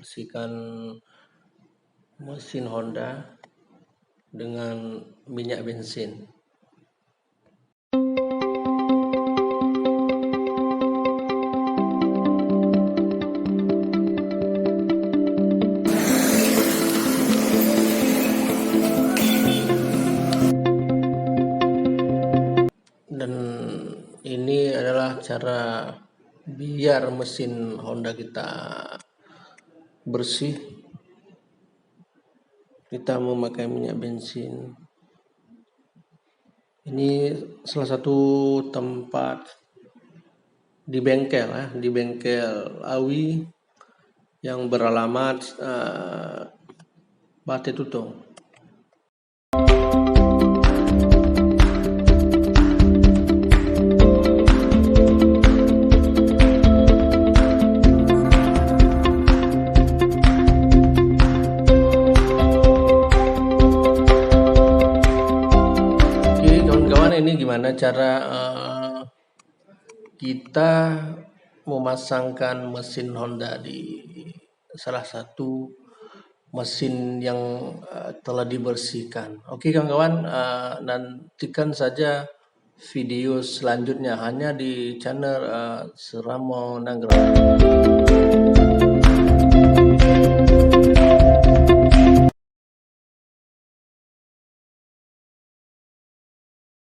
bersihkan mesin Honda dengan minyak bensin. Dan ini adalah cara biar mesin Honda kita bersih. Kita memakai minyak bensin. Ini salah satu tempat di bengkel Awi yang beralamat Bate Tutong. Ini gimana cara kita memasangkan mesin Honda di salah satu mesin yang telah dibersihkan. Oke kawan-kawan, nantikan saja video selanjutnya hanya di channel Seramo Nanggroe.